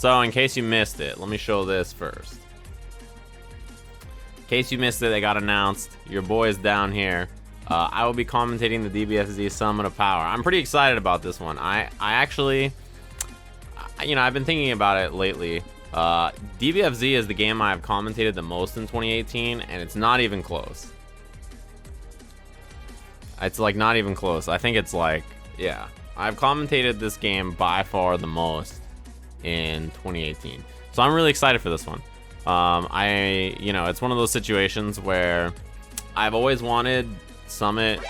So in case you missed it, let me show this first. In case you missed it, they got announced. Your boy is down here. I will be commentating the DBFZ Summit of Power. I'm pretty excited about this one. I actually, I've been thinking about it lately. DBFZ is the game I've commentated the most in 2018, and it's not even close. It's like not even close. I think it's like, yeah, I've commentated this game by far the most in 2018. So I'm really excited for this one. It's one of those situations where I've always wanted to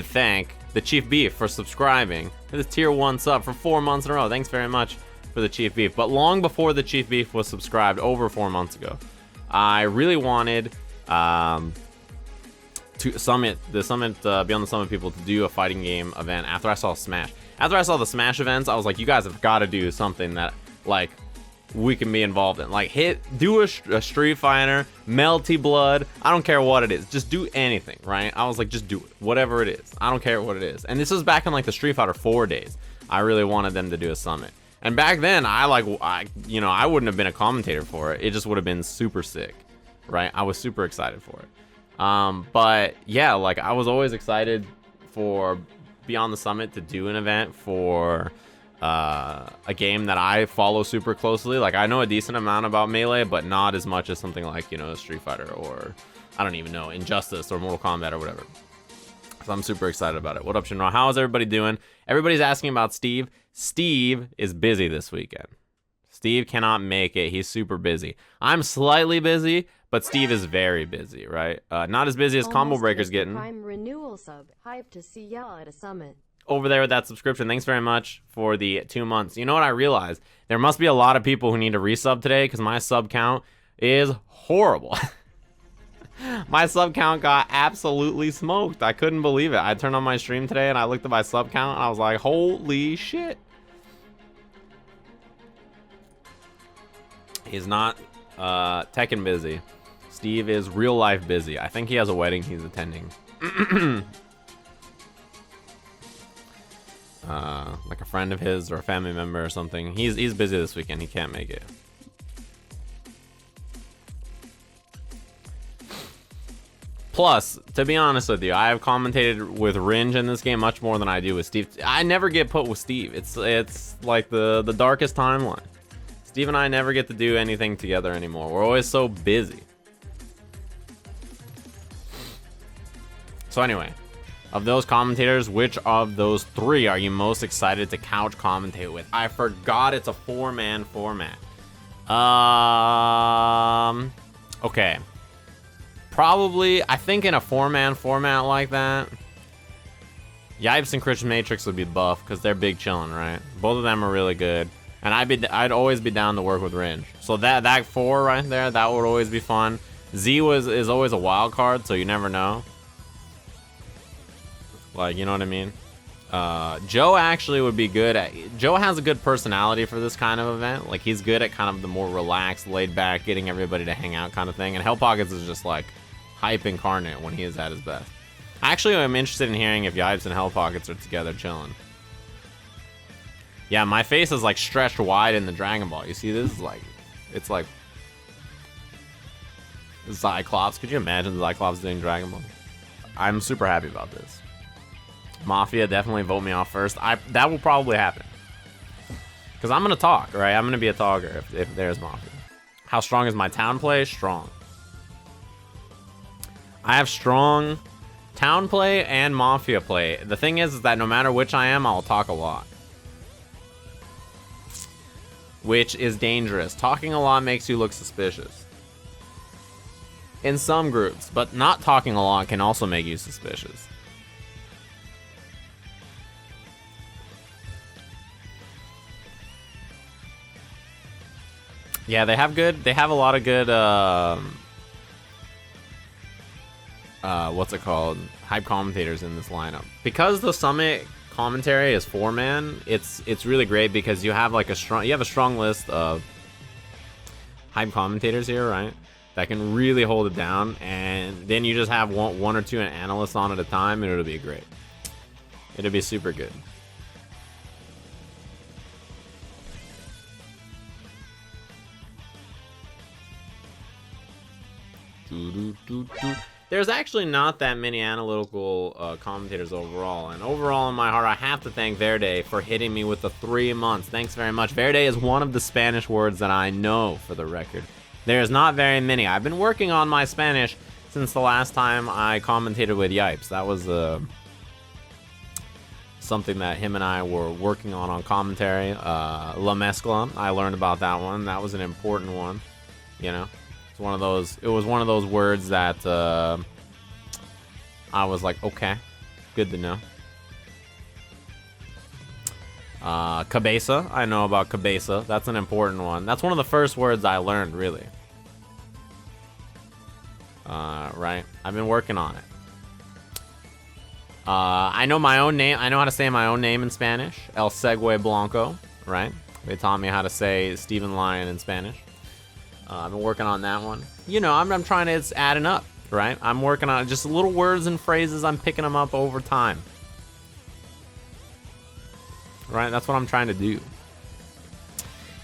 thank the Chief Beef for subscribing to this tier 1 sub for 4 months in a row. Thanks very much for the Chief Beef. But long before the Chief Beef was subscribed, over 4 months ago, I really wanted to Beyond the Summit people to do a fighting game event after I saw Smash. After I saw the Smash events, I was like, you guys have got to do something that, like, we can be involved in. Like, do a Street Fighter, Melty Blood, I don't care what it is. Just do anything, right? I was like, just do it. Whatever it is. I don't care what it is. And this was back in, like, the Street Fighter 4 days. I really wanted them to do a summit. And back then, I wouldn't have been a commentator for it. It just would have been super sick, right? I was super excited for it. But yeah, like, I was always excited for Beyond the Summit to do an event for a game that I follow super closely. Like, I know a decent amount about Melee, but not as much as something like, Street Fighter, or I don't even know, Injustice or Mortal Kombat or whatever. So I'm super excited about it. What up, Shinra? How is everybody doing? Everybody's asking about Steve. Steve is busy this weekend. Steve cannot make it. He's super busy. I'm slightly busy, but Steve is very busy, right? Not as busy as Combo Breaker's getting. Prime renewal sub. Hype to see y'all at a summit. Over there with that subscription. Thanks very much for the 2 months. You know what I realized? There must be a lot of people who need to resub today because my sub count is horrible. My sub count got absolutely smoked. I couldn't believe it. I turned on my stream today and I looked at my sub count and I was like, holy shit. He's not Tekken busy. Steve is real life busy. I think he has a wedding he's attending. Like a friend of his or a family member or something. He's busy this weekend. He can't make it. Plus, to be honest with you, I have commentated with Ringe in this game much more than I do with Steve. I never get put with Steve. It's like the darkest timeline. Steve and I never get to do anything together anymore. We're always so busy. So anyway, of those commentators, which of those 3 are you most excited to couch commentate with? I forgot it's a 4-man format. Okay. Probably, I think in a 4-man format like that, Yipes and Christian Matrix would be buff because they're big chillin', right? Both of them are really good. And I'd always be down to work with Ringe. So that 4 right there, that would always be fun. Z is always a wild card, so you never know. Like, you know what I mean? Joe actually would be good at... Joe has a good personality for this kind of event. Like, he's good at kind of the more relaxed, laid back, getting everybody to hang out kind of thing. And Hell Pockets is just like hype incarnate when he is at his best. Actually, I'm interested in hearing if Yipes and Hell Pockets are together chilling. Yeah, my face is like stretched wide in the Dragon Ball. You see this? It's like Cyclops. Could you imagine Cyclops doing Dragon Ball? I'm super happy about this. Mafia, definitely vote me off first. That will probably happen. Because I'm going to talk, right? I'm going to be a talker if there's Mafia. How strong is my town play? Strong. I have strong town play and Mafia play. The thing is that no matter which I am, I'll talk a lot. Which is dangerous. Talking a lot makes you look suspicious. In some groups, but not talking a lot can also make you suspicious. Yeah, they have a lot of good, what's it called? Hype commentators in this lineup. Because the Summit commentary is 4-man, it's really great because you have like a strong list of hype commentators here, right? That can really hold it down, and then you just have one or two analysts on at a time, and it'll be great. It'll be super good. There's actually not that many analytical commentators overall. And overall, in my heart, I have to thank Verde for hitting me with the 3 months. Thanks very much. Verde is one of the Spanish words that I know, for the record. There's not very many. I've been working on my Spanish since the last time I commentated with Yipes. That was something that him and I were working on commentary. La Mezcla, I learned about that one. That was an important one, you know. It was one of those words that I was like, okay, good to know. Cabeza, I know about cabeza. That's an important one. That's one of the first words I learned, really. Right? I've been working on it. I know my own name. I know how to say my own name in Spanish. El Segue Blanco, right? They taught me how to say Stephen Lyon in Spanish. I've been working on that one. You know, I'm trying to, it's adding up, right? I'm working on just little words and phrases. I'm picking them up over time. Right? That's what I'm trying to do.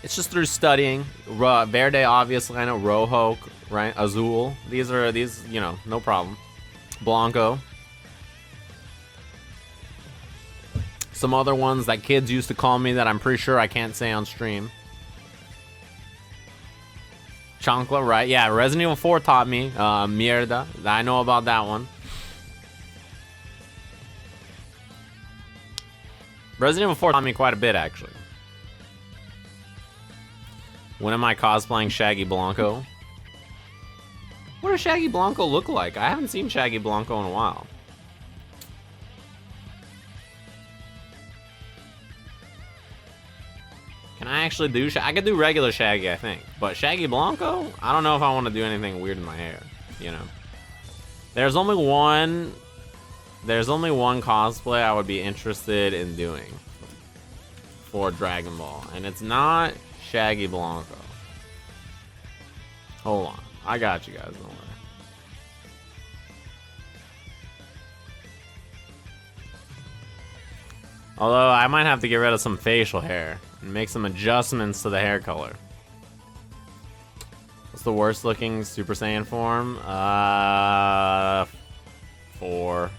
It's just through studying. Verde, obviously, I know. Rojo, right? Azul. These, you know, no problem. Blanco. Some other ones that kids used to call me that I'm pretty sure I can't say on stream. Chancla, right? Yeah, Resident Evil 4 taught me. Mierda. I know about that one. Resident Evil 4 taught me quite a bit, actually. When am I cosplaying Shaggy Blanco? What does Shaggy Blanco look like? I haven't seen Shaggy Blanco in a while. Can I actually do I could do regular Shaggy, I think. But Shaggy Blanco? I don't know if I want to do anything weird in my hair, you know. There's only one cosplay I would be interested in doing for Dragon Ball, and it's not Shaggy Blanco. Hold on. I got you guys, don't worry. Although I might have to get rid of some facial hair and make some adjustments to the hair color. What's the worst looking Super Saiyan form? 4.